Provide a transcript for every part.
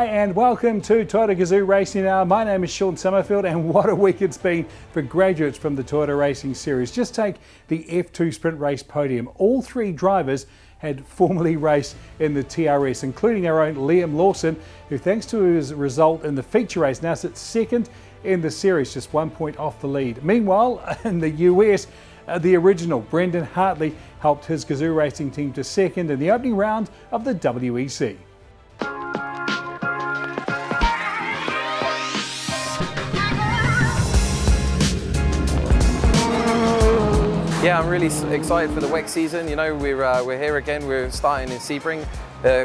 Hi and welcome to Toyota GAZOO Racing Hour. My name is Sean Summerfield and what a week it's been for graduates from the Toyota Racing Series. Just take the F2 Sprint Race podium. All three drivers had formerly raced in the TRS, including our own Liam Lawson, who thanks to his result in the feature race now sits second in the series, just 1 point off the lead. Meanwhile, in the US, the original Brendan Hartley helped his GAZOO Racing team to second in the opening round of the WEC. Yeah, I'm really excited for the WEC season. You know, we're here again. We're starting in Sebring.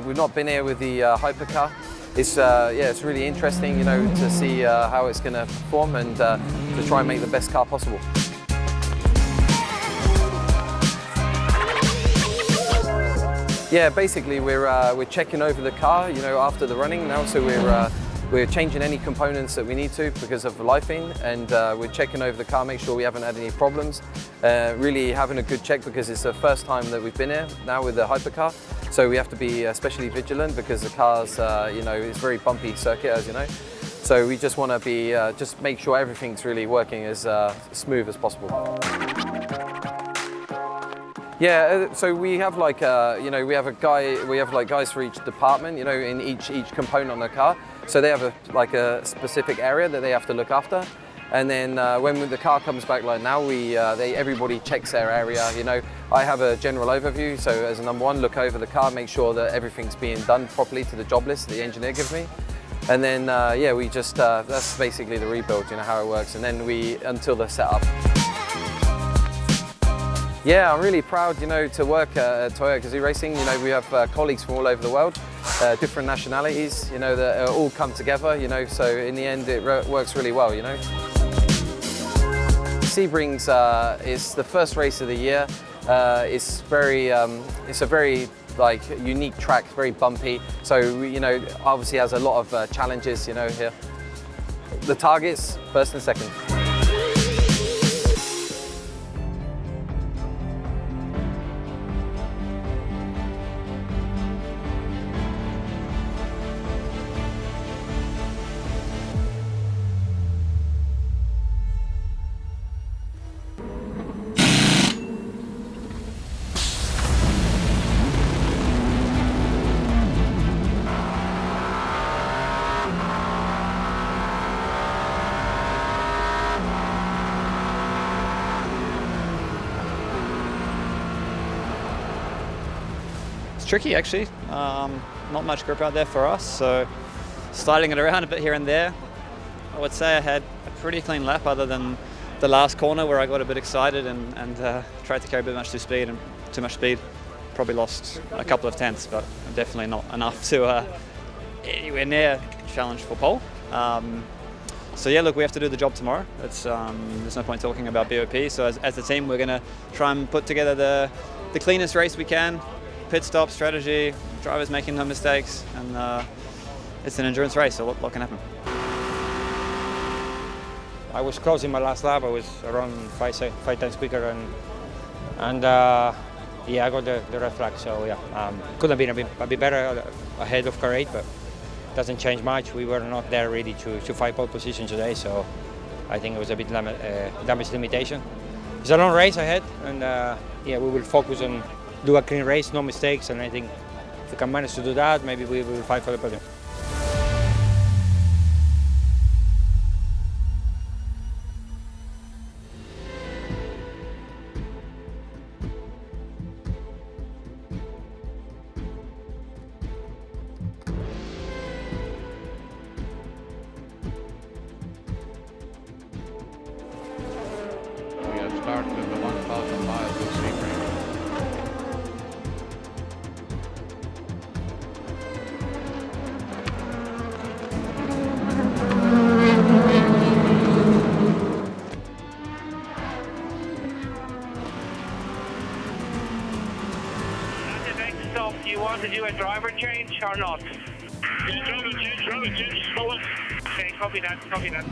We've not been here with the hypercar. It's really interesting, you know, to see how it's going to perform and to try and make the best car possible. Yeah, basically we're checking over the car, you know, after the running now. So we're changing any components that we need to because of lifing, and we're checking over the car, make sure we haven't had any problems. Really having a good check because it's the first time that we've been here now with the hypercar. So we have to be especially vigilant because the car's, you know, it's very bumpy circuit, as you know. So we just want to be, just make sure everything's really working as smooth as possible. Yeah, so we have like, you know, we have like guys for each department, you know, in each component on the car. So they have a specific area that they have to look after. And then when the car comes back like now, everybody checks their area, you know. I have a general overview, so as a number one, look over the car, make sure that everything's being done properly to the job list the engineer gives me. And then, yeah, we just, that's basically the rebuild, you know, how it works. And then until the setup. Yeah, I'm really proud, you know, to work at Toyota GAZOO Racing. You know, we have colleagues from all over the world, different nationalities, you know, that all come together, you know, so in the end it works really well, you know. Sebring's is the first race of the year. It's a very like unique track, very bumpy. So, you know, obviously has a lot of challenges, you know, here. The targets, first and second. Tricky actually, not much grip out there for us, so sliding it around a bit here and there. I would say I had a pretty clean lap other than the last corner where I got a bit excited and tried to carry a bit much too much speed. Probably lost a couple of tenths, but definitely not enough to anywhere near challenge for pole. So yeah, look, we have to do the job tomorrow. There's no point talking about BOP, so as a team we're going to try and put together the cleanest race we can. Pit stop strategy, drivers making no mistakes, and it's an endurance race, so what can happen? I was close in my last lap. I was around five times quicker, and yeah, I got the red flag. So yeah, could have been a bit better ahead of car 8, but doesn't change much. We were not there really to fight pole position today, so I think it was a bit damage limitation. It's a long race ahead, and yeah, we will focus on do a clean race, no mistakes, and I think if we can manage to do that, maybe we will fight for the podium. We have started the 1,000 miles of Sebring. Do you want to do a driver change or not? Yeah, driver change, forward. Okay, copy that, copy that.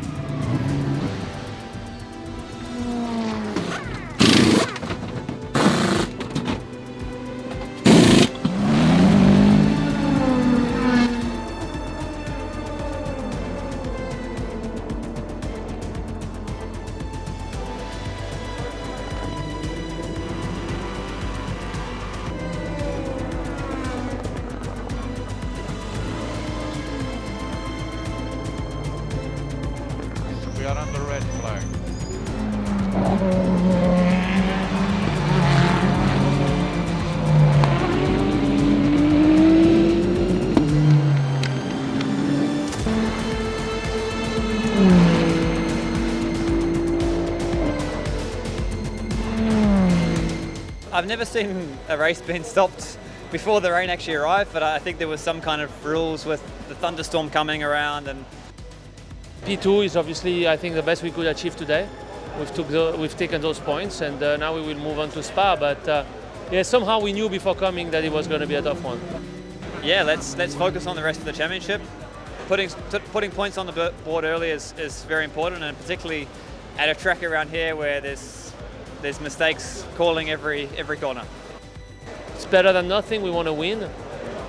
I've never seen a race being stopped before the rain actually arrived, but I think there was some kind of rules with the thunderstorm coming around. And P2 is obviously, I think, the best we could achieve today. We've taken those points, and now we will move on to Spa. But yeah, somehow we knew before coming that it was going to be a tough one. Yeah, let's focus on the rest of the championship. Putting points on the board early is very important, and particularly at a track around here where there's mistakes calling every corner. It's better than nothing. We want to win.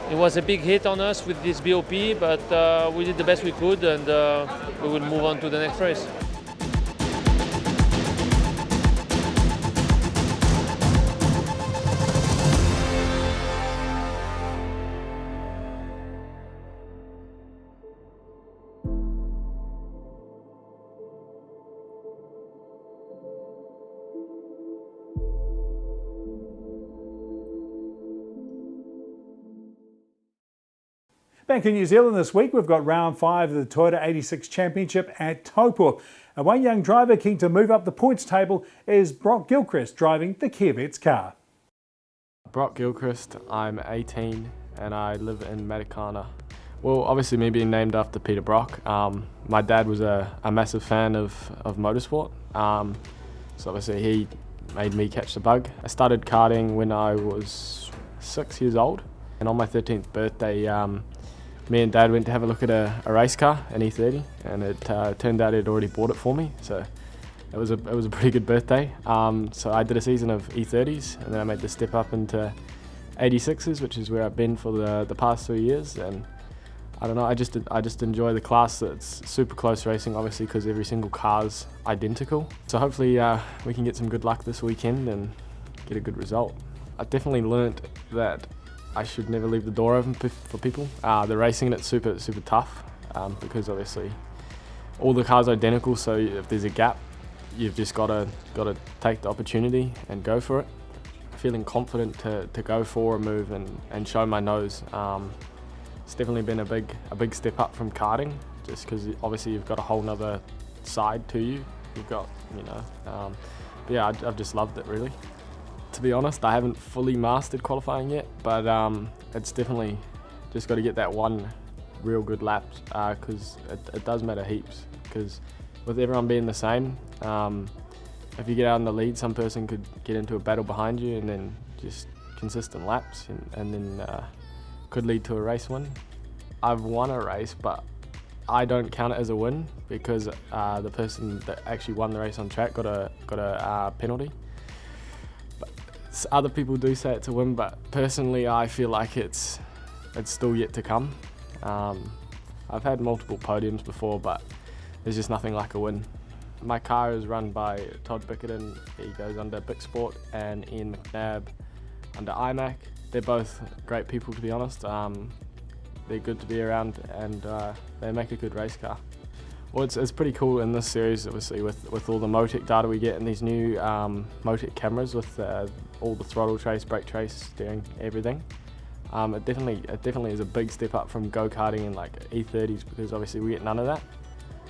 It was a big hit on us with this BOP, but we did the best we could, and we will move on to the next race. Back in New Zealand this week, we've got round 5 of the Toyota 86 Championship at Taupo. And one young driver keen to move up the points table is Brock Gilchrist, driving the Corvette's car. Brock Gilchrist, I'm 18 and I live in Matakana. Well, obviously me being named after Peter Brock. My dad was a massive fan of motorsport, so obviously he made me catch the bug. I started karting when I was 6 years old, and on my 13th birthday, me and Dad went to have a look at a race car, an E30, and it turned out he'd already bought it for me, so it was a pretty good birthday. So I did a season of E30s, and then I made the step up into 86s, which is where I've been for the past 3 years. And I don't know, I just enjoy the class. That's super close racing, obviously, because every single car's identical. So hopefully we can get some good luck this weekend and get a good result. I definitely learnt that I should never leave the door open for people. The racing in it's super tough, because obviously all the cars are identical, so if there's a gap, you've just got to take the opportunity and go for it. Feeling confident to go for a move and show my nose. It's definitely been a big step up from karting, just because obviously you've got a whole nother side to you. You've got, but yeah, I've just loved it really. To be honest, I haven't fully mastered qualifying yet, but it's definitely just got to get that one real good lap, because it does matter heaps, because with everyone being the same, if you get out in the lead, some person could get into a battle behind you, and then just consistent laps, and then could lead to a race win. I've won a race, but I don't count it as a win, because the person that actually won the race on track got a penalty. Other people do say it's a win, but personally I feel like it's still yet to come. I've had multiple podiums before, but there's just nothing like a win. My car is run by Todd Bickerton. He goes under Bic Sport, and Ian McNabb under IMAC. They're both great people, to be honest. They're good to be around, and they make a good race car. Well, it's pretty cool in this series, obviously, with all the Motec data we get and these new Motec cameras with all the throttle trace, brake trace, steering, everything. It definitely is a big step up from go-karting and like E30s, because obviously we get none of that.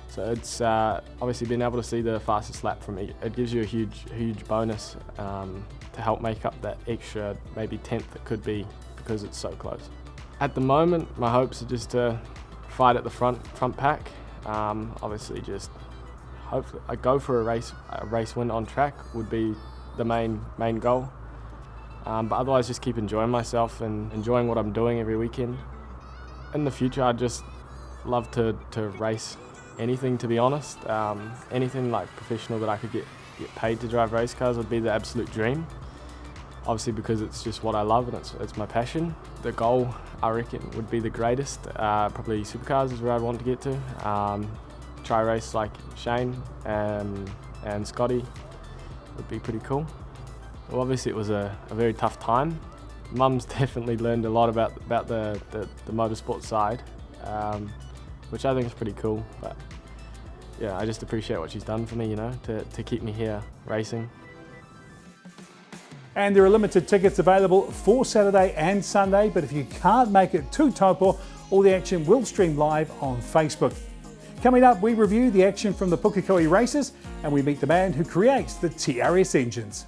So it's obviously being able to see the fastest lap from it gives you a huge bonus to help make up that extra maybe 10th it could be, because it's so close. At the moment, my hopes are just to fight at the front pack. Obviously, just hopefully I go for a race win on track would be the main goal. But otherwise, just keep enjoying myself and enjoying what I'm doing every weekend. In the future, I'd just love to race anything, to be honest. Anything like professional that I could get paid to drive race cars would be the absolute dream. Obviously, because it's just what I love and it's my passion. The goal, I reckon, would be the greatest. Probably supercars is where I'd want to get to. Try race like Shane and Scotty would be pretty cool. Well, obviously it was a very tough time. Mum's definitely learned a lot about the motorsport side, which I think is pretty cool. But yeah, I just appreciate what she's done for me, you know, to keep me here racing. And there are limited tickets available for Saturday and Sunday, but if you can't make it to Taupo, all the action will stream live on Facebook. Coming up, we review the action from the Pukekohe races and we meet the man who creates the TRS engines.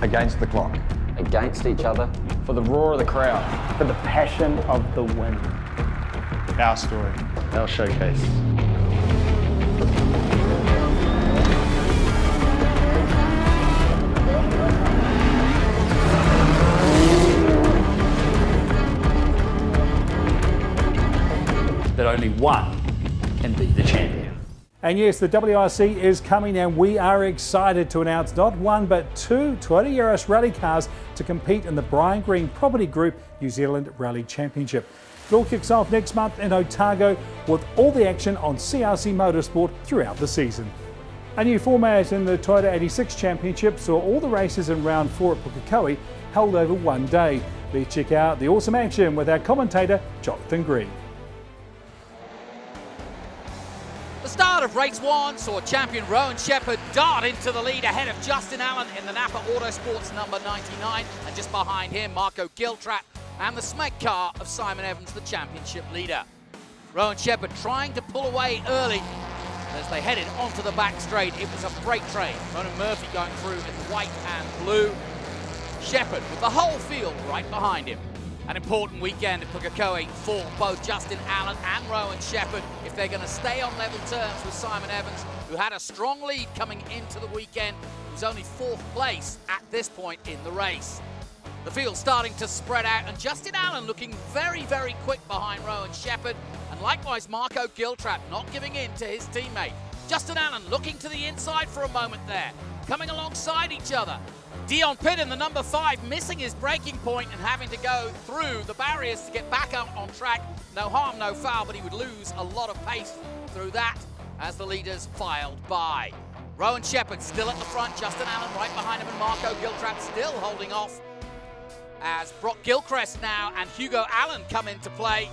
Against the clock. Against each other. For the roar of the crowd. For the passion of the win. Our story. Our showcase. That only one can be the champion. And yes, the WRC is coming and we are excited to announce not one but two Toyota Yaris rally cars to compete in the Brian Green Property Group New Zealand Rally Championship. It all kicks off next month in Otago with all the action on CRC Motorsport throughout the season. A new format in the Toyota 86 Championship saw all the races in round 4 at Pukekohe held over one day. Let's check out the awesome action with our commentator Jonathan Green. The start of race 1 saw champion Rowan Shepherd dart into the lead ahead of Justin Allen in the Napa Autosports number 99, and just behind him Marco Giltrap and the Smeg car of Simon Evans, the championship leader. Rowan Shepherd trying to pull away early as they headed onto the back straight. It was a freight train. Ronan Murphy going through in white and blue. Shepherd with the whole field right behind him. An important weekend at Pukekohe for both Justin Allen and Rowan Shepherd if they're going to stay on level terms with Simon Evans, who had a strong lead coming into the weekend. He was only 4th place at this point in the race. The field starting to spread out, and Justin Allen looking very, very quick behind Rowan Shepherd, and likewise Marco Giltrap not giving in to his teammate. Justin Allen looking to the inside for a moment there, coming alongside each other. Dion Pitt in the number 5 missing his braking point and having to go through the barriers to get back out on track. No harm, no foul, but he would lose a lot of pace through that as the leaders filed by. Rowan Shepherd still at the front, Justin Allen right behind him, and Marco Giltrap still holding off as Brock Gilchrist now and Hugo Allen come into play.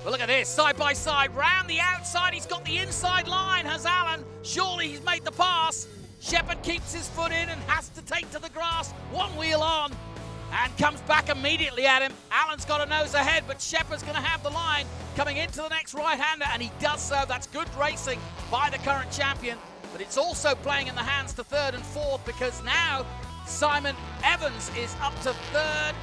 But look at this, side by side, round the outside, he's got the inside line, has Allen. Surely he's made the pass. Shepherd keeps his foot in and has to take to the grass, one wheel on, and comes back immediately at him. Allen's got a nose ahead, but Shepherd's going to have the line coming into the next right-hander, and he does so. That's good racing by the current champion, but it's also playing in the hands to 3rd and 4th, because now Simon Evans is up to 3rd.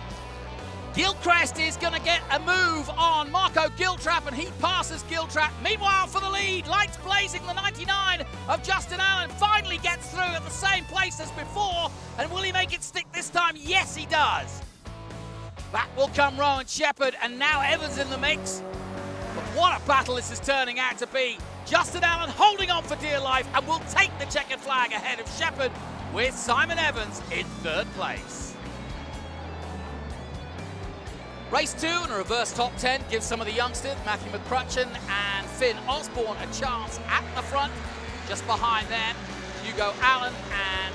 Gilchrist is going to get a move on Marco Giltrap, and he passes Giltrap. Meanwhile, for the lead, lights blazing, the 99 of Justin Allen finally gets through at the same place as before. And will he make it stick this time? Yes, he does. Back will come Rowan Shepherd, and now Evans in the mix. But what a battle this is turning out to be. Justin Allen holding on for dear life and will take the checkered flag ahead of Shepherd, with Simon Evans in 3rd place. Race 2 and a reverse top 10 gives some of the youngsters, Matthew McCrutchen and Finn Osborne, a chance at the front. Just behind them, Hugo Allen and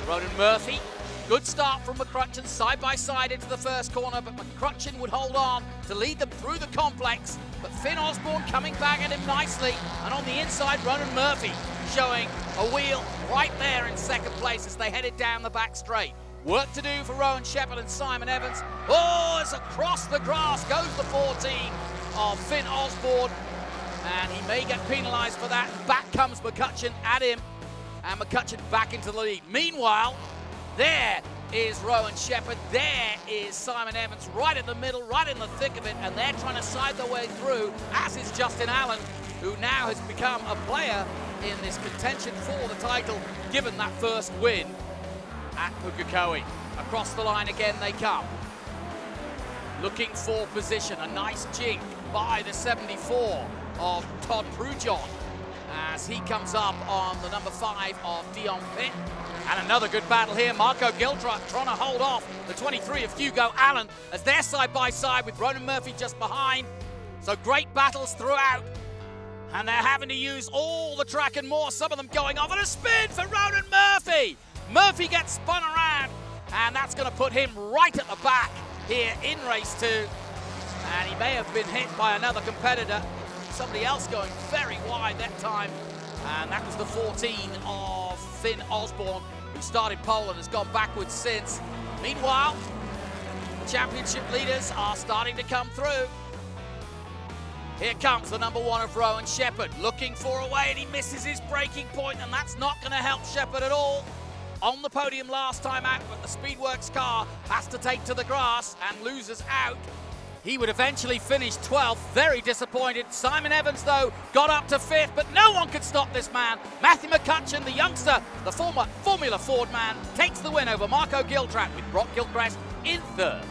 Ronan Murphy. Good start from McCrutchen, side by side into the first corner, but McCrutchen would hold on to lead them through the complex. But Finn Osborne coming back at him nicely, and on the inside, Ronan Murphy showing a wheel right there in 2nd place as they headed down the back straight. Work to do for Rowan Shepherd and Simon Evans. Oh, it's across the grass goes the 14 of Finn Osborne, and he may get penalised for that. Back comes McCutchen at him, and McCutchen back into the lead. Meanwhile, there is Rowan Shepherd, there is Simon Evans, right in the middle, right in the thick of it, and they're trying to side their way through, as is Justin Allen, who now has become a player in this contention for the title, given that first win at Pukekohe. Across the line again they come. Looking for position, a nice jig by the 74 of Todd Prujon as he comes up on the number 5 of Dion Pitt. And another good battle here, Marco Giltrap trying to hold off the 23 of Hugo Allen as they're side by side with Ronan Murphy just behind. So great battles throughout. And they're having to use all the track and more, some of them going off, and a spin for Ronan Murphy. Murphy gets spun around, and that's going to put him right at the back here in race 2. And he may have been hit by another competitor, somebody else going very wide that time. And that was the 14 of Finn Osborne, who started pole and has gone backwards since. Meanwhile, the championship leaders are starting to come through. Here comes the number 1 of Rowan Shepherd, looking for a way, and he misses his braking point, and that's not going to help Shepherd at all. On the podium last time out, but the Speedworks car has to take to the grass and loses out. He would eventually finish 12th, very disappointed. Simon Evans, though, got up to 5th, but no one could stop this man. Matthew McCutcheon, the youngster, the former Formula Ford man, takes the win over Marco Giltrap with Brock Gilchrist in 3rd.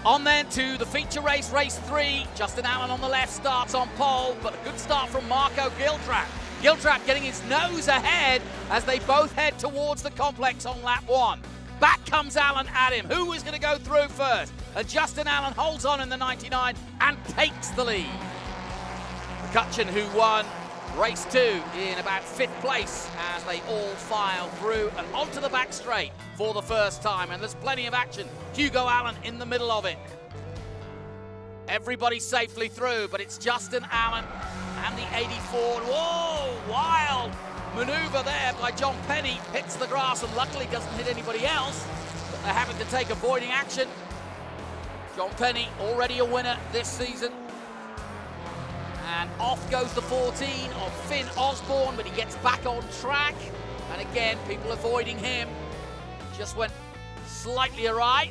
On then to the feature race, race 3. Justin Allen on the left starts on pole, but a good start from Marco Giltrap. Giltrap getting his nose ahead as they both head towards the complex on lap 1. Back comes Allen at him. Who is going to go through first? And Justin Allen holds on in the 99 and takes the lead. McCutcheon, who won race 2 in about 5th place as they all file through and onto the back straight for the first time. And there's plenty of action. Hugo Allen in the middle of it. Everybody safely through, but it's Justin Allen and the 84. Whoa, wild maneuver there by John Penny. Hits the grass and luckily doesn't hit anybody else, but they're having to take avoiding action. John Penny already a winner this season. And off goes the 14 of Finn Osborne, but he gets back on track. And again, people avoiding him. Just went slightly awry.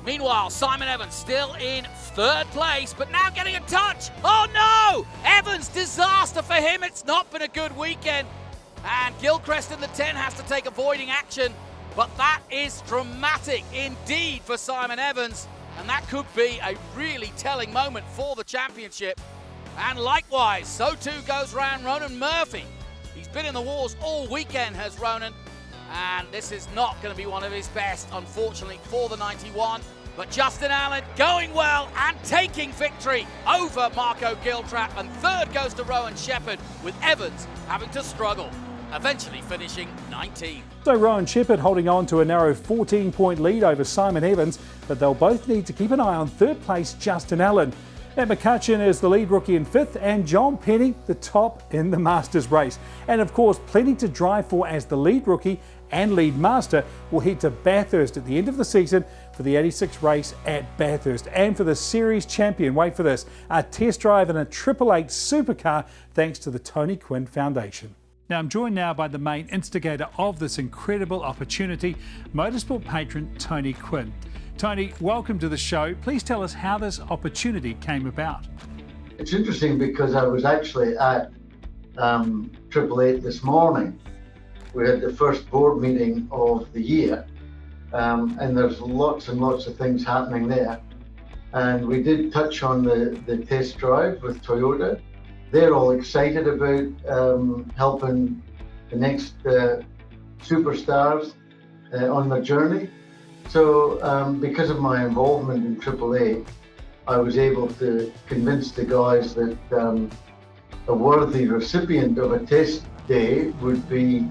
Meanwhile, Simon Evans still in 3rd place, but now getting a touch. Oh no! Evans, disaster for him. It's not been a good weekend. And Gilchrist in the 10 has to take avoiding action. But that is dramatic indeed for Simon Evans. And that could be a really telling moment for the championship. And likewise, so too goes round Ronan Murphy. He's been in the wars all weekend, has Ronan. And this is not going to be one of his best, unfortunately, for the 91. But Justin Allen going well and taking victory over Marco Giltrap. And 3rd goes to Rowan Shepherd, with Evans having to struggle, eventually finishing 19th. So Rowan Shepherd holding on to a narrow 14-point lead over Simon Evans, but they'll both need to keep an eye on 3rd place Justin Allen. And McCutcheon is the lead rookie in 5th, and John Penny the top in the Masters race. And of course, plenty to drive for as the lead rookie and lead master will head to Bathurst at the end of the season for the 86 race at Bathurst. And for the series champion, wait for this, a test drive in a 888 supercar thanks to the Tony Quinn Foundation. Now I'm joined now by the main instigator of this incredible opportunity, motorsport patron Tony Quinn. Tony, welcome to the show. Please tell us how this opportunity came about. It's interesting because I was actually at 888 this morning. We had the first board meeting of the year, and there's lots and lots of things happening there. And we did touch on the test drive with Toyota. They're all excited about helping the next superstars on their journey. So because of my involvement in AAA, I was able to convince the guys that a worthy recipient of a test day would be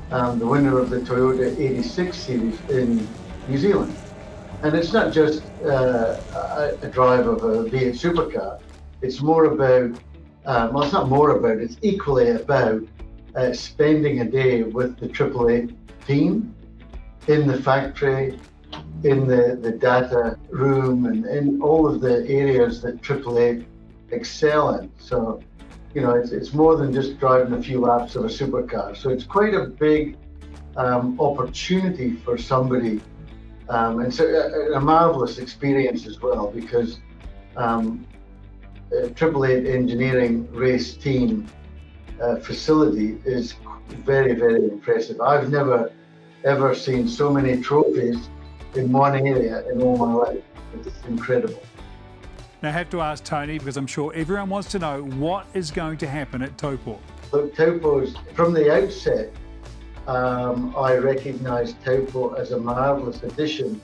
the winner of the Toyota 86 series in New Zealand. And it's not just a drive of a V8 supercar. It's more about, well, it's not more about, it's equally about spending a day with the AAA team in the factory, in the data room, and in all of the areas that AAA excel in. So, you know, it's more than just driving a few laps of a supercar. So it's quite a big opportunity for somebody, and so a marvelous experience as well, because AAA engineering race team facility is very, very impressive. I've never ever seen so many trophies in one area in all my life. It's incredible. Now I have to ask Tony, because I'm sure everyone wants to know what is going to happen at Taupo. Look, Taupo's, from the outset, I recognised Taupo as a marvellous addition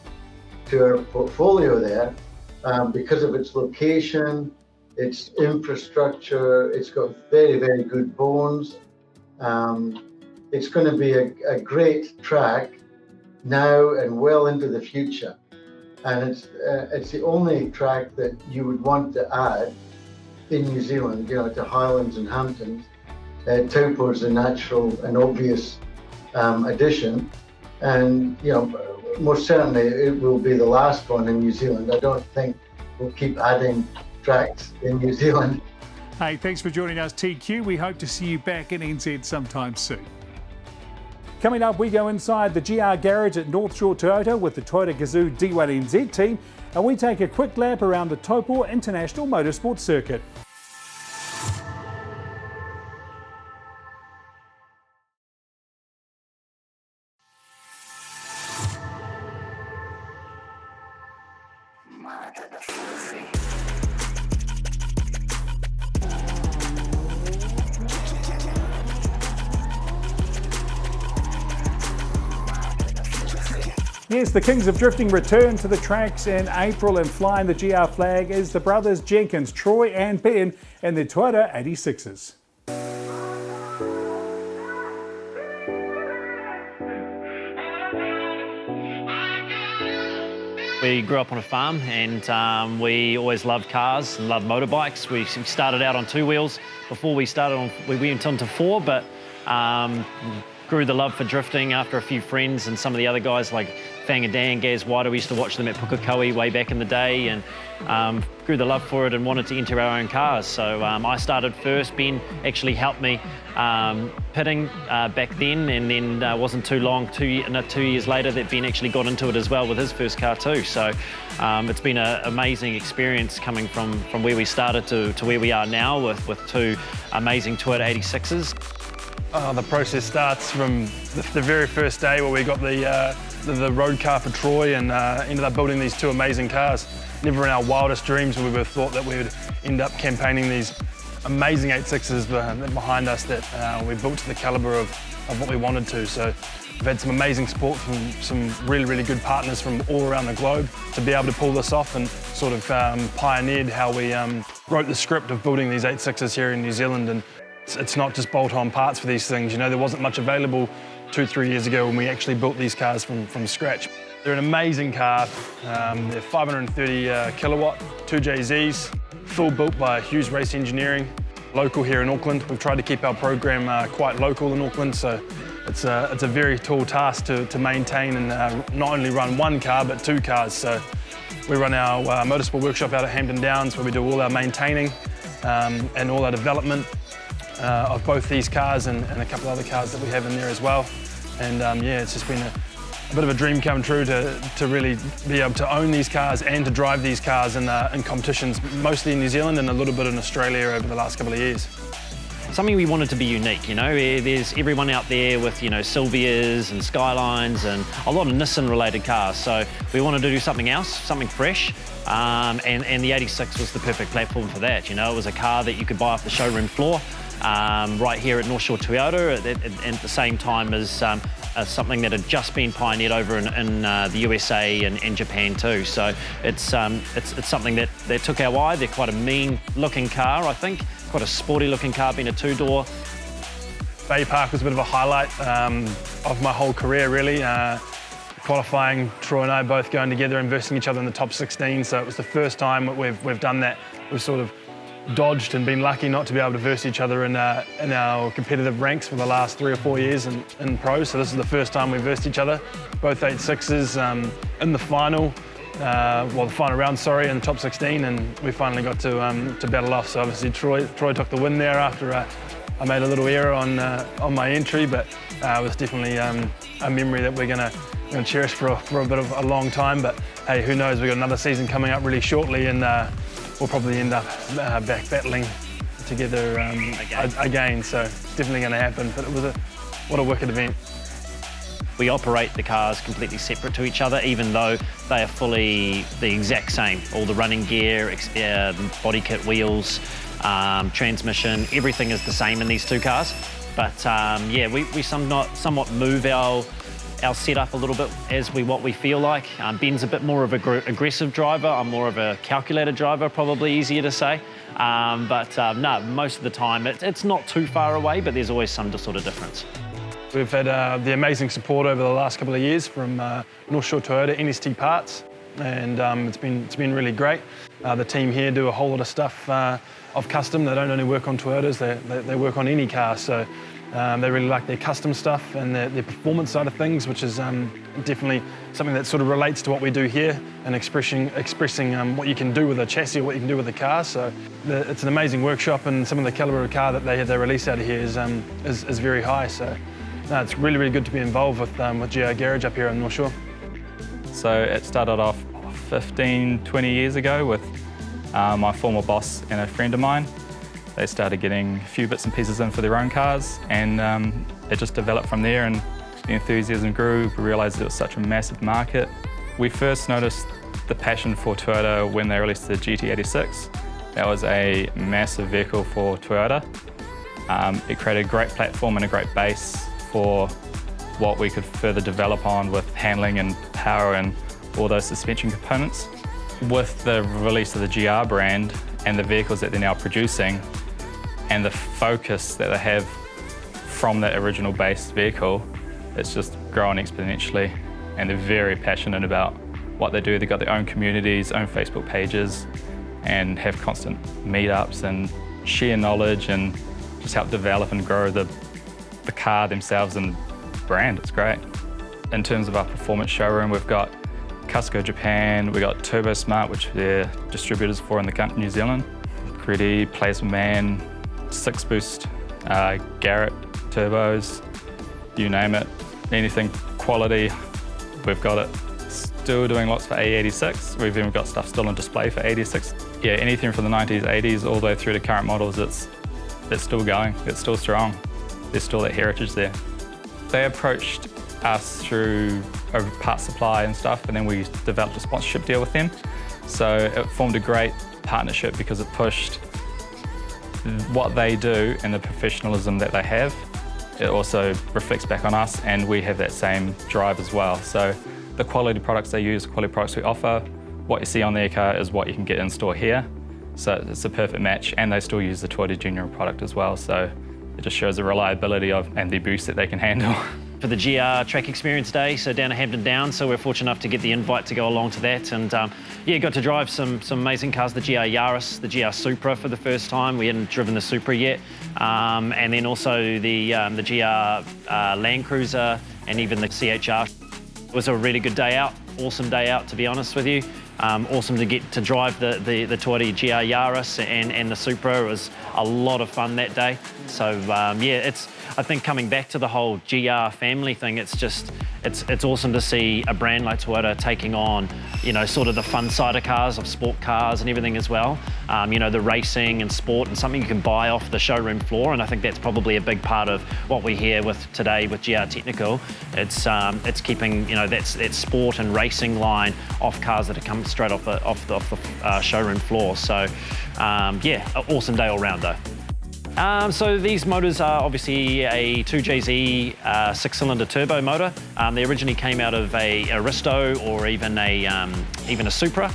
to our portfolio there, because of its location, its infrastructure. It's got very, very good bones. It's going to be a great track now and well into the future. And it's the only track that you would want to add in New Zealand, to Highlands and Hamptons. Taupo's a natural and obvious addition. And, most certainly it will be the last one in New Zealand. I don't think we'll keep adding tracks in New Zealand. Hey, thanks for joining us, TQ. We hope to see you back in NZ sometime soon. Coming up, we go inside the GR garage at North Shore Toyota with the Toyota GAZOO D1 NZ team, and we take a quick lap around the Taupo International Motorsport Circuit. Yes, the Kings of Drifting return to the tracks in April, and flying the GR flag is the brothers Jenkins, Troy and Ben, in their Toyota 86s. We grew up on a farm, and we always loved cars and loved motorbikes. We started out on 2 wheels. Before we went on to 4, but grew the love for drifting after a few friends and some of the other guys like Fang and Dan, Gaz Wider. We used to watch them at Pukekohe way back in the day, and grew the love for it and wanted to enter our own cars. So I started first. Ben actually helped me pitting back then, and then wasn't too long, 2 years later, that Ben actually got into it as well with his first car too. So it's been an amazing experience coming from where we started to where we are now with 2 amazing Toyota 86s. The process starts from the very first day where we got the road car for Troy, and ended up building these 2 amazing cars. Never in our wildest dreams would we have thought that we would end up campaigning these amazing 86s behind us that we built to the calibre of what we wanted to. So we've had some amazing support from some really, really good partners from all around the globe to be able to pull this off, and sort of pioneered how we wrote the script of building these 86s here in New Zealand. And it's not just bolt-on parts for these things. There wasn't much available 2-3 years ago when we actually built these cars from scratch. They're an amazing car. They're 530 kilowatt, 2 JZs, full built by Hughes Race Engineering, local here in Auckland. We've tried to keep our program quite local in Auckland, so it's a very tall task to maintain and not only run 1 car, but 2 cars. So we run our motorsport workshop out at Hampton Downs, where we do all our maintaining and all our development of both these cars and a couple other cars that we have in there as well. And yeah, it's just been a bit of a dream come true to really be able to own these cars and to drive these cars in competitions, mostly in New Zealand and a little bit in Australia over the last couple of years. Something we wanted to be unique, there's everyone out there with, Silvias and Skylines and a lot of Nissan related cars. So we wanted to do something else, something fresh. And the 86 was the perfect platform for that. It was a car that you could buy off the showroom floor. Right here at North Shore Toyota, and at the same time as something that had just been pioneered over in the USA and Japan too. So it's something that took our eye. They're quite a mean looking car, I think, quite a sporty looking car, being a 2-door. Bay Park was a bit of a highlight of my whole career, really. Qualifying, Troy and I both going together and versing each other in the top 16, so it was the first time that we've done that. We've sort of dodged and been lucky not to be able to verse each other in our competitive ranks for the last 3 or 4 years in pro. So this is the first time we versed each other, both 86s in the final, the final round, in top 16, and we finally got to battle off. So obviously Troy took the win there after I made a little error on my entry, but it was definitely a memory that we're gonna cherish for a bit of a long time. But hey, who knows? We've got another season coming up really shortly, and we'll probably end up back battling together again. So it's definitely going to happen. But it was what a wicked event. We operate the cars completely separate to each other, even though they are fully the exact same. All the running gear, body kit, wheels, transmission, everything is the same in these 2 cars. But yeah, we somewhat move our our setup a little bit as what we feel like. Ben's a bit more of an aggressive driver. I'm more of a calculated driver, probably easier to say. No, most of the time it's not too far away, but there's always some sort of difference. We've had the amazing support over the last couple of years from North Shore Toyota, NST Parts, and it's been really great. The team here do a whole lot of stuff of custom. They don't only work on Toyotas, they work on any car. So they really like their custom stuff and their performance side of things, which is definitely something that sort of relates to what we do here and expressing what you can do with a chassis or what you can do with a car. So it's an amazing workshop, and some of the calibre of car that they release out of here is very high. So no, it's really, really good to be involved with GA Garage up here in North Shore. So it started off 15, 20 years ago with my former boss and a friend of mine. They started getting a few bits and pieces in for their own cars, and it just developed from there, and the enthusiasm grew. We realised it was such a massive market. We first noticed the passion for Toyota when they released the GT86. That was a massive vehicle for Toyota. It created a great platform and a great base for what we could further develop on with handling and power and all those suspension components. With the release of the GR brand and the vehicles that they're now producing and the focus that they have from that original base vehicle, it's just growing exponentially, and they're very passionate about what they do. They've got their own communities, own Facebook pages, and have constant meetups and share knowledge and just help develop and grow the car themselves and brand. It's great. In terms of our performance showroom, we've got Casco Japan, we've got Turbo Smart, which they're distributors for in the country, New Zealand. Gritty, Plasma Man, 6-boost, Garrett turbos, you name it. Anything quality, we've got it. Still doing lots for A86. We've even got stuff still on display for 86. Yeah, anything from the 90s, 80s, all the way through to current models, it's still going, it's still strong. There's still that heritage there. They approached us through a part supply and stuff, and then we developed a sponsorship deal with them. So it formed a great partnership because it pushed what they do and the professionalism that they have. It also reflects back on us, and we have that same drive as well. So the quality products they use, quality products we offer, what you see on their car is what you can get in store here. So it's a perfect match, and they still use the Toyota Junior product as well. So it just shows the reliability and the boost that they can handle. For the GR Track Experience Day, so down at Hampton Downs, so we're fortunate enough to get the invite to go along to that, and yeah, got to drive some amazing cars, the GR Yaris, the GR Supra for the first time. We hadn't driven the Supra yet, and then also the GR Land Cruiser and even the CHR. It was a really good day out, awesome day out to be honest with you. Awesome to get to drive the Toyota GR Yaris and the Supra. It was a lot of fun that day. So yeah, I think coming back to the whole GR family thing, it's awesome to see a brand like Toyota taking on, you know, sort of the fun side of cars, of sport cars and everything as well. You know, the racing and sport, and something you can buy off the showroom floor. And I think that's probably a big part of what we hear with today with GR Technical. It's keeping, you know, that sport and racing line off cars that are coming straight off the showroom floor. So yeah, awesome day all round though. So these motors are obviously a 2JZ 6-cylinder turbo motor. They originally came out of a Aristo or even a Supra.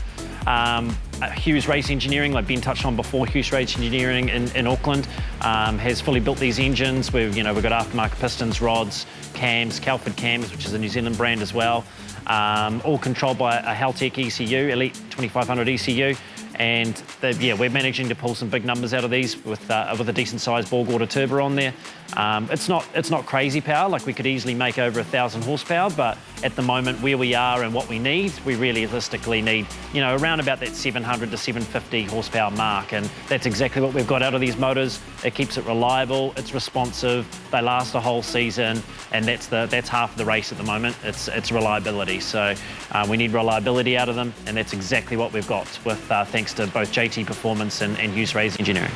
Hughes Race Engineering, like Ben touched on before, Hughes Race Engineering in Auckland has fully built these engines. We've got aftermarket pistons, rods, cams, Calford cams, which is a New Zealand brand as well. All controlled by a Haltech ECU, Elite 2500 ECU. And yeah, we're managing to pull some big numbers out of these with a decent sized ball water turbo on there. It's not crazy power, like we could easily make over 1,000 horsepower, but at the moment where we are and what we need, we realistically need, you know, around about that 700 to 750 horsepower mark, and that's exactly what we've got out of these motors. It keeps it reliable, it's responsive, they last a whole season, and that's half of the race at the moment. It's reliability. So we need reliability out of them, and that's exactly what we've got with thanks to both JT Performance and Hughes Race Engineering.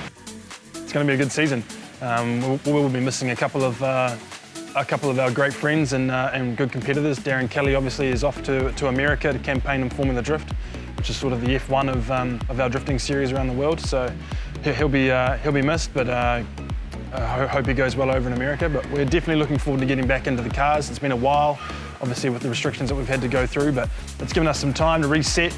It's going to be a good season. We will be missing a couple of our great friends and good competitors. Darren Kelly obviously is off to America to campaign in Formula Drift, which is sort of the F1 of our drifting series around the world. So he'll be missed, but hope he goes well over in America, but we're definitely looking forward to getting back into the cars. It's been a while, obviously with the restrictions that we've had to go through, but it's given us some time to reset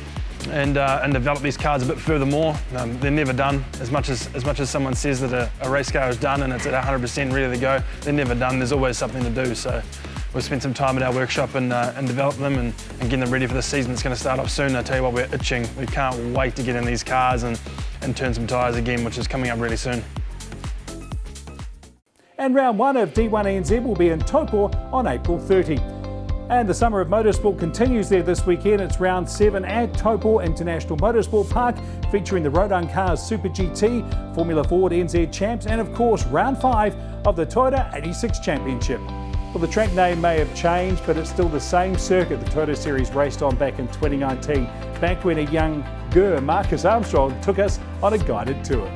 and develop these cars a bit further more. They're never done. As much as someone says that a race car is done and it's at 100% ready to go, they're never done. There's always something to do. So we've spent some time at our workshop and developing them and getting them ready for the season that's going to start off soon. I tell you what, we're itching. We can't wait to get in these cars and turn some tyres again, which is coming up really soon. And round 1 of D1 NZ will be in Taupo on April 30. And the Summer of Motorsport continues there this weekend. It's round 7 at Taupo International Motorsport Park, featuring the Rodin Cars Super GT, Formula Ford NZ Champs, and of course round 5 of the Toyota 86 Championship. Well, the track name may have changed, but it's still the same circuit the Toyota Series raced on back in 2019, back when a young Marcus Armstrong took us on a guided tour.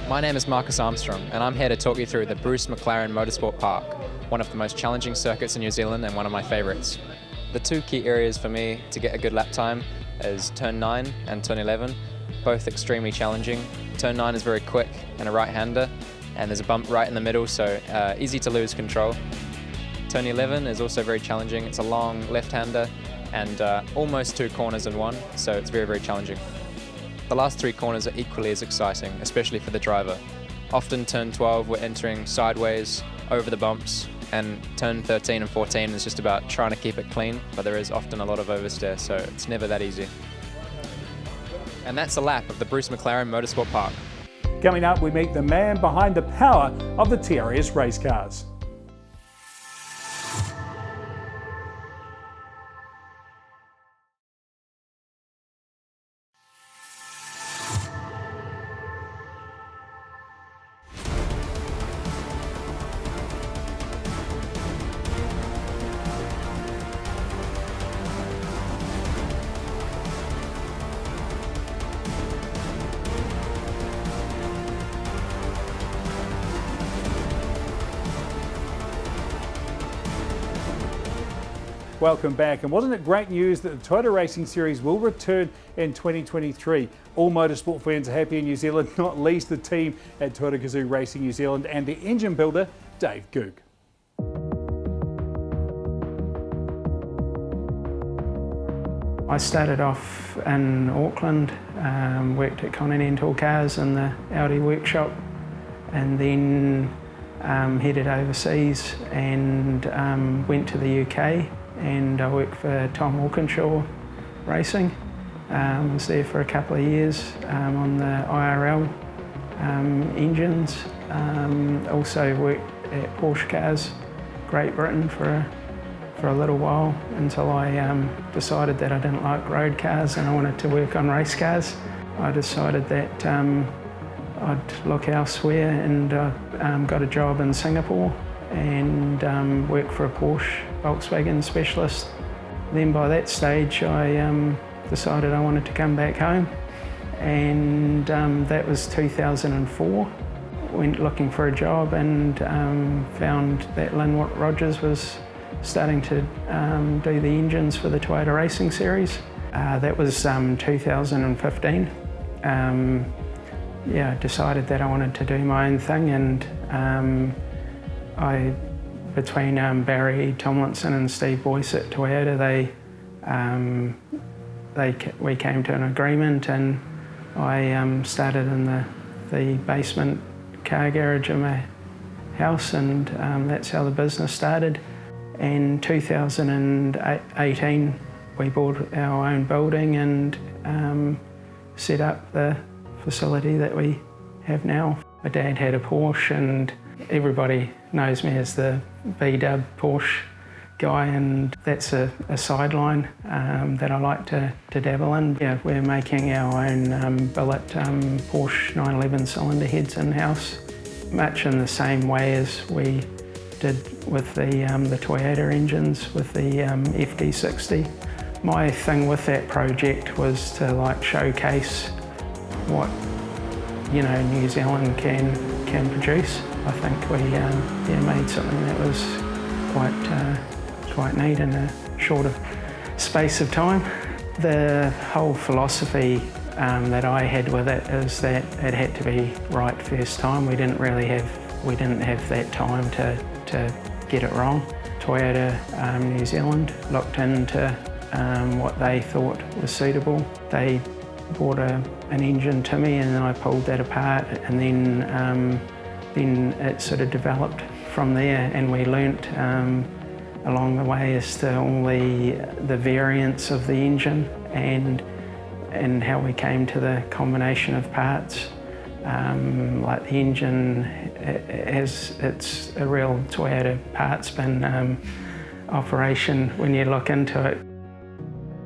My name is Marcus Armstrong, and I'm here to talk you through the Bruce McLaren Motorsport Park, one of the most challenging circuits in New Zealand and one of my favourites. The two key areas for me to get a good lap time is Turn 9 and Turn 11, both extremely challenging. Turn 9 is very quick and a right-hander, and there's a bump right in the middle, so easy to lose control. Turn 11 is also very challenging. It's a long left-hander and almost 2 corners in one, so it's very, very challenging. The last 3 corners are equally as exciting, especially for the driver. Often Turn 12 we're entering sideways, over the bumps, and Turn 13 and 14 is just about trying to keep it clean, but there is often a lot of oversteer, so it's never that easy. And that's a lap of the Bruce McLaren Motorsport Park. Coming up, we meet the man behind the power of the TRS race cars. Welcome back, and wasn't it great news that the Toyota Racing Series will return in 2023? All motorsport fans are happy in New Zealand, not least the team at Toyota GAZOO Racing New Zealand and the engine builder, Dave Goog. I started off in Auckland, worked at Continental Cars in the Audi workshop, and then headed overseas and went to the UK. And I worked for Tom Walkinshaw Racing. Was there for a couple of years on the IRL engines. Also worked at Porsche Cars, Great Britain for a little while until I decided that I didn't like road cars and I wanted to work on race cars. I decided that I'd look elsewhere and got a job in Singapore and worked for a Porsche Volkswagen specialist. Then by that stage I decided I wanted to come back home, and that was 2004. Went looking for a job and found that Lynn Rogers was starting to do the engines for the Toyota Racing Series. That was 2015. Yeah, decided that I wanted to do my own thing, and between Barry Tomlinson and Steve Boyce at Toyota, we came to an agreement, and I started in the basement car garage of my house, and that's how the business started. In 2018, we bought our own building and set up the facility that we have now. My dad had a Porsche, and everybody knows me as the V-dub Porsche guy, and that's a sideline that I like to dabble in. Yeah, we're making our own billet Porsche 911 cylinder heads in-house, much in the same way as we did with the Toyota engines with the FD60. My thing with that project was to showcase what New Zealand can produce. I think we made something that was quite neat in a shorter space of time. The whole philosophy that I had with it is that it had to be right first time. We didn't have that time to get it wrong. Toyota New Zealand looked into what they thought was suitable. They brought an engine to me, and then I pulled that apart, and then it sort of developed from there, and we learnt along the way as to all the variants of the engine and how we came to the combination of parts. Like the engine, it's a real Toyota parts bin operation when you look into it.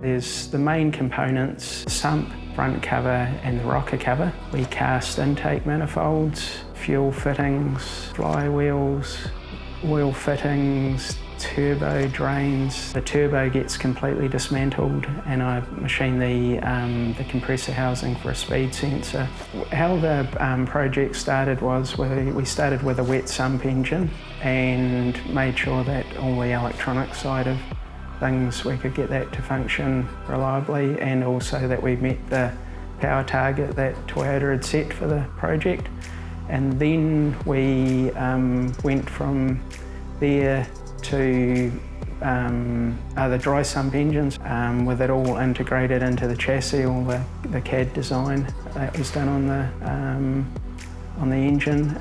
There's the main components: sump, front cover and the rocker cover. We cast intake manifolds, fuel fittings, flywheels, oil fittings, turbo drains. The turbo gets completely dismantled, and I machine the compressor housing for a speed sensor. How the project started was we started with a wet sump engine and made sure that all the electronic side of things, we could get that to function reliably, and also that we met the power target that Toyota had set for the project. And then we went from there to the dry sump engines, with it all integrated into the chassis, all the CAD design that was done on the engine.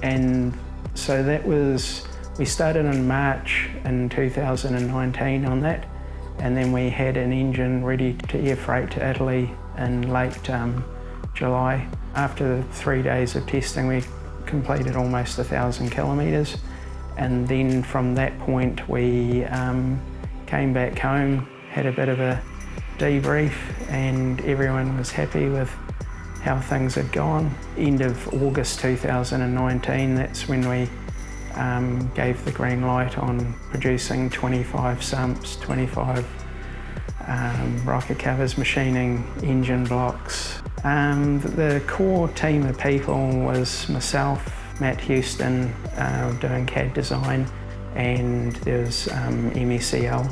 And so that was, we started in March in 2019 on that, and then we had an engine ready to air freight to Italy in late July. After 3 days of testing, we completed almost 1,000 kilometres. And then from that point, we came back home, had a bit of a debrief, and everyone was happy with how things had gone. End of August 2019, that's when we gave the green light on producing 25 sumps, 25 rocker covers, machining engine blocks. The core team of people was myself, Matt Houston doing CAD design, and there was MECL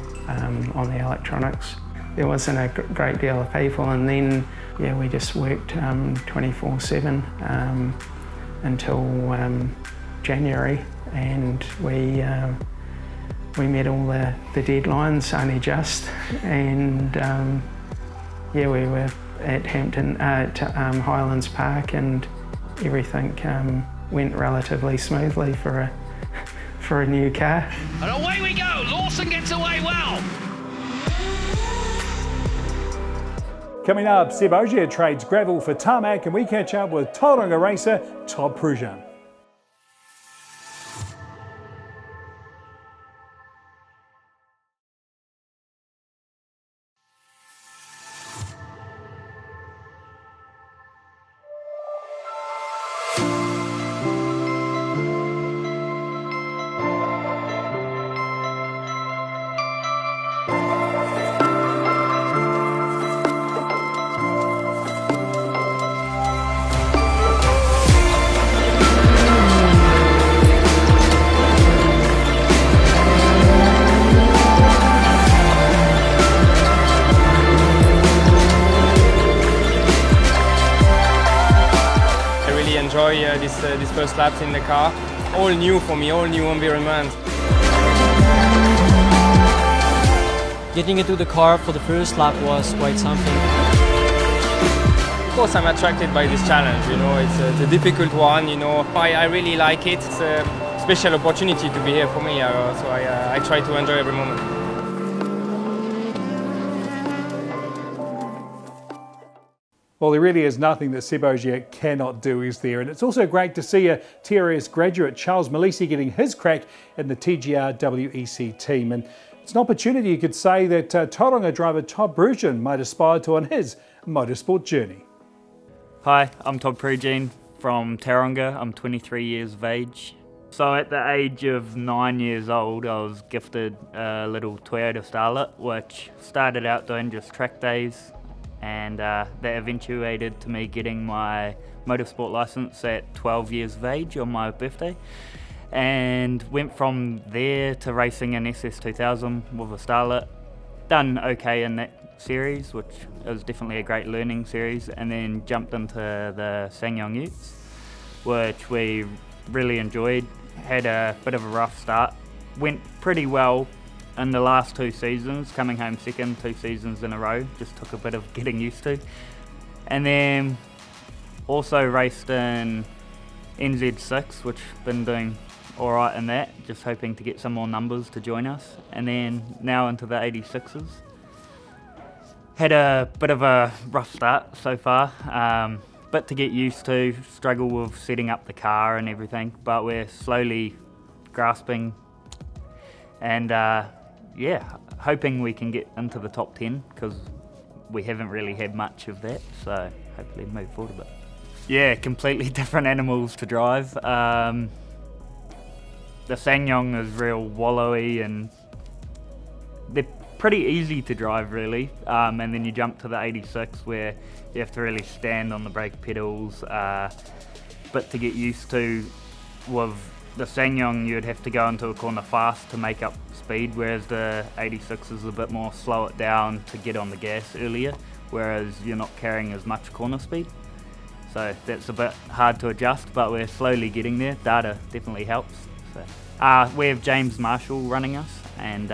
on the electronics. There wasn't a great deal of people, and then we just worked 24/7 until January, and we met all the deadlines only just, and we were at Highlands Park, and everything went relatively smoothly for a new car. And away we go. Lawson gets away well. Coming up, Seb Ogier trades gravel for tarmac, and we catch up with Tauranga racer Todd Prujean. Enjoy this first laps in the car. All new for me, all new environment. Getting into the car for the first lap was quite something. Of course, I'm attracted by this challenge. You know, it's a difficult one. You know, I really like it. It's a special opportunity to be here for me. So I try to enjoy every moment. Well, there really is nothing that Seb Ogier cannot do, is there? And it's also great to see a TRS graduate, Charles Malisi, getting his crack in the TGR WEC team. And it's an opportunity, you could say, that Tauranga driver Todd Prujean might aspire to on his motorsport journey. Hi, I'm Todd Prujean from Tauranga. I'm 23 years of age. So at the age of 9 years old, I was gifted a little Toyota Starlet, which started out doing just track days. And that eventuated to me getting my motorsport license at 12 years of age on my birthday, and went from there to racing an SS2000 with a Starlet. Done okay in that series, which was definitely a great learning series, and then jumped into the Ssangyong Utes, which we really enjoyed. Had a bit of a rough start. Went pretty well in the last 2 seasons, coming home second 2 seasons in a row. Just took a bit of getting used to. And then also raced in NZ6, which been doing all right in that, just hoping to get some more numbers to join us. And then now into the 86s. Had a bit of a rough start so far, bit to get used to, struggle with setting up the car and everything, but we're slowly grasping and yeah, hoping we can get into the top 10, because we haven't really had much of that, so hopefully move forward a bit. Yeah, completely different animals to drive. The Ssangyong is real wallowy and they're pretty easy to drive really, and then you jump to the 86 where you have to really stand on the brake pedals, but to get used to with the Ssangyong you'd have to go into a corner fast to make up speed, whereas the 86 is a bit more slow it down to get on the gas earlier, whereas you're not carrying as much corner speed. So that's a bit hard to adjust, but we're slowly getting there. Data definitely helps. So, we have James Marshall running us, and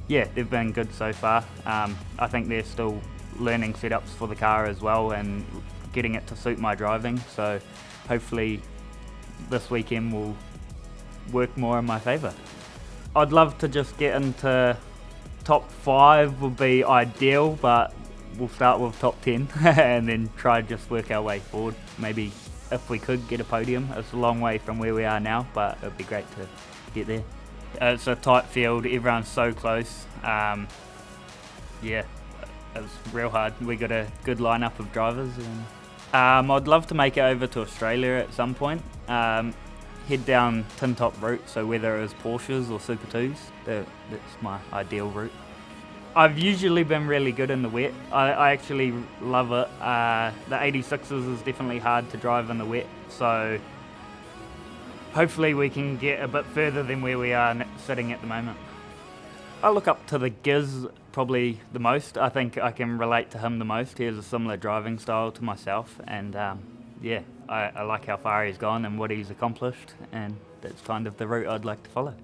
yeah, they've been good so far. I think they're still learning setups for the car as well and getting it to suit my driving, so hopefully this weekend will work more in my favour. I'd love to just get into top 5 would be ideal, but we'll start with top 10 and then try to just work our way forward. Maybe if we could get a podium. It's a long way from where we are now, but it'd be great to get there. It's a tight field, everyone's so close. Yeah, it's real hard. We got a good lineup of drivers. And, I'd love to make it over to Australia at some point. Head down tin top route, so whether it was Porsches or Super 2s, that's my ideal route. I've usually been really good in the wet. I actually love it. The 86s is definitely hard to drive in the wet, so hopefully we can get a bit further than where we are sitting at the moment. I look up to the Giz probably the most. I think I can relate to him the most. He has a similar driving style to myself, and yeah, I like how far he's gone and what he's accomplished, and that's kind of the route I'd like to follow.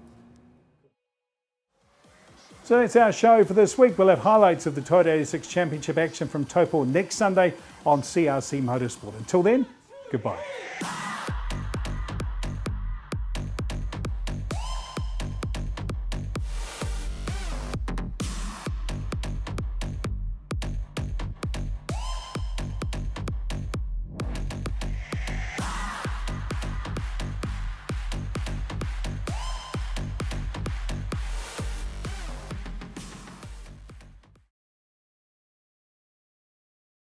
So that's our show for this week. We'll have highlights of the Toyota 86 Championship action from Taupo next Sunday on CRC Motorsport. Until then, goodbye.